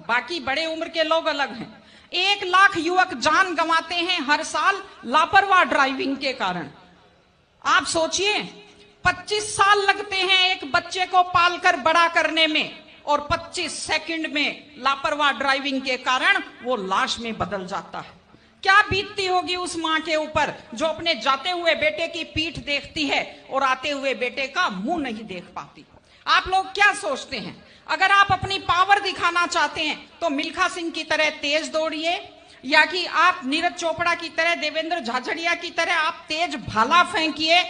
बाकी बड़े उम्र के लोग अलग हैं। 1 लाख युवक जान गंवाते हैं हर साल लापरवाह ड्राइविंग के कारण। आप सोचिए, 25 साल लगते हैं एक बच्चे को पालकर बड़ा करने में, और 25 सेकंड में लापरवाह ड्राइविंग के कारण वो लाश में बदल जाता है। क्या बीतती होगी उस मां के ऊपर जो अपने जाते हुए बेटे की पीठ देखती है और आते हुए बेटे का मुंह नहीं देख पाती। आप लोग क्या सोचते हैं, अगर आप अपनी पावर दिखाना चाहते हैं तो मिल्खा सिंह की तरह तेज दौड़िए, या कि आप नीरज चोपड़ा की तरह, देवेंद्र झाझड़िया की तरह आप तेज भाला फेंकिए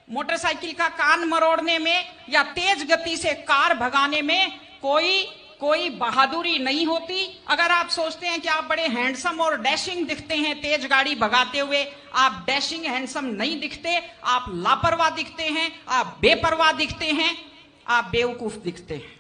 मोटरसाइकिल का कान मरोड़ने में, या तेज गति से कार भगाने में कोई बहादुरी नहीं होती। अगर आप सोचते हैं कि आप बड़े हैंडसम और डैशिंग दिखते हैं तेज गाड़ी भगाते हुए, आप डैशिंग हैंडसम नहीं दिखते, आप लापरवाह दिखते हैं, आप बेपरवाह दिखते हैं, आप बेवकूफ दिखते हैं।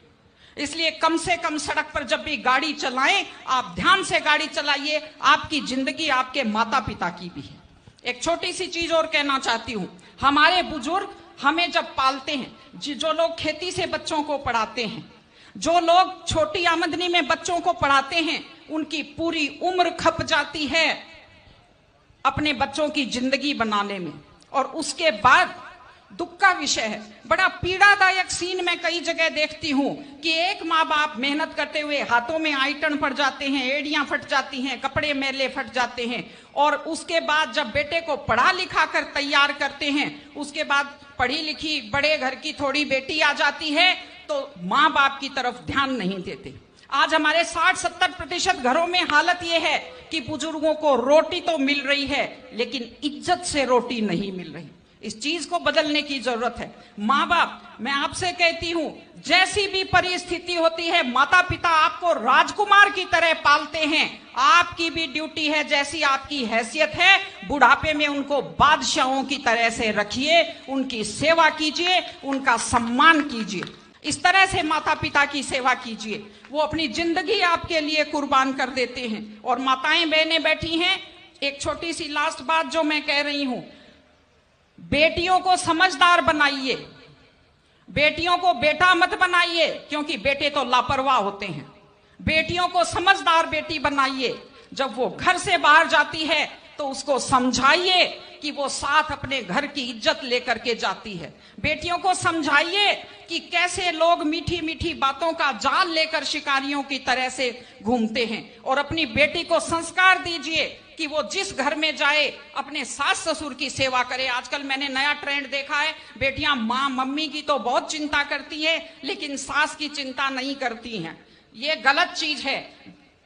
इसलिए कम से कम सड़क पर जब भी गाड़ी चलाएं, आप ध्यान से गाड़ी चलाइए। आपकी जिंदगी आपके माता पिता की भी है। एक छोटी सी चीज और कहना चाहती हूं, हमारे बुजुर्ग हमें जब पालते हैं, जो लोग खेती से बच्चों को पढ़ाते हैं, जो लोग छोटी आमदनी में बच्चों को पढ़ाते हैं, उनकी पूरी उम्र खप जाती है अपने बच्चों की जिंदगी बनाने में, और उसके बाद दुख का विषय है, बड़ा पीड़ादायक सीन मैं कई जगह देखती हूं कि एक माँ बाप मेहनत करते हुए हाथों में आइटन पड़ जाते हैं, एड़ियां फट जाती हैं, कपड़े मैले फट जाते हैं, और उसके बाद जब बेटे को पढ़ा लिखा कर तैयार करते हैं, उसके बाद पढ़ी लिखी बड़े घर की थोड़ी बेटी आ जाती है तो माँ बाप की तरफ ध्यान नहीं देते। आज हमारे 60-70% घरों में हालत यह है कि बुजुर्गों को रोटी तो मिल रही है लेकिन इज्जत से रोटी नहीं मिल रही। इस चीज को बदलने की जरूरत है। माँ बाप, मैं आपसे कहती हूं, जैसी भी परिस्थिति होती है, माता पिता आपको राजकुमार की तरह पालते हैं। आपकी भी ड्यूटी है, जैसी आपकी हैसियत है, बुढ़ापे में उनको बादशाहों की तरह से रखिए, उनकी सेवा कीजिए, उनका सम्मान कीजिए। इस तरह से माता पिता की सेवा कीजिए। वो अपनी जिंदगी आपके लिए कुर्बान कर देते हैं। और माताएं बहनें बैठी हैं, एक छोटी सी लास्ट बात जो मैं कह रही हूं, बेटियों को समझदार बनाइए, बेटियों को बेटा मत बनाइए, क्योंकि बेटे तो लापरवाह होते हैं। बेटियों को समझदार बेटी बनाइए। जब वो घर से बाहर जाती है तो उसको समझाइए कि वो साथ अपने घर की इज्जत लेकर के जाती है। बेटियों को समझाइए कि कैसे लोग मीठी मीठी बातों का जाल लेकर शिकारियों की तरह से घूमते हैं, और अपनी बेटी को संस्कार दीजिए कि वो जिस घर में जाए अपने सास ससुर की सेवा करे। आजकल मैंने नया ट्रेंड देखा है, बेटियां माँ मम्मी की तो बहुत चिंता करती है लेकिन सास की चिंता नहीं करती हैं। ये गलत चीज है।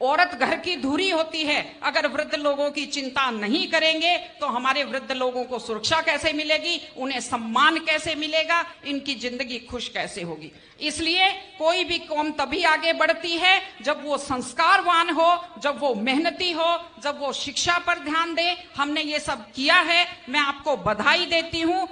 औरत घर की धुरी होती है। अगर वृद्ध लोगों की चिंता नहीं करेंगे तो हमारे वृद्ध लोगों को सुरक्षा कैसे मिलेगी, उन्हें सम्मान कैसे मिलेगा, इनकी जिंदगी खुश कैसे होगी। इसलिए कोई भी कौम तभी आगे बढ़ती है जब वो संस्कारवान हो, जब वो मेहनती हो, जब वो शिक्षा पर ध्यान दे। हमने ये सब किया है, मैं आपको बधाई देती हूं।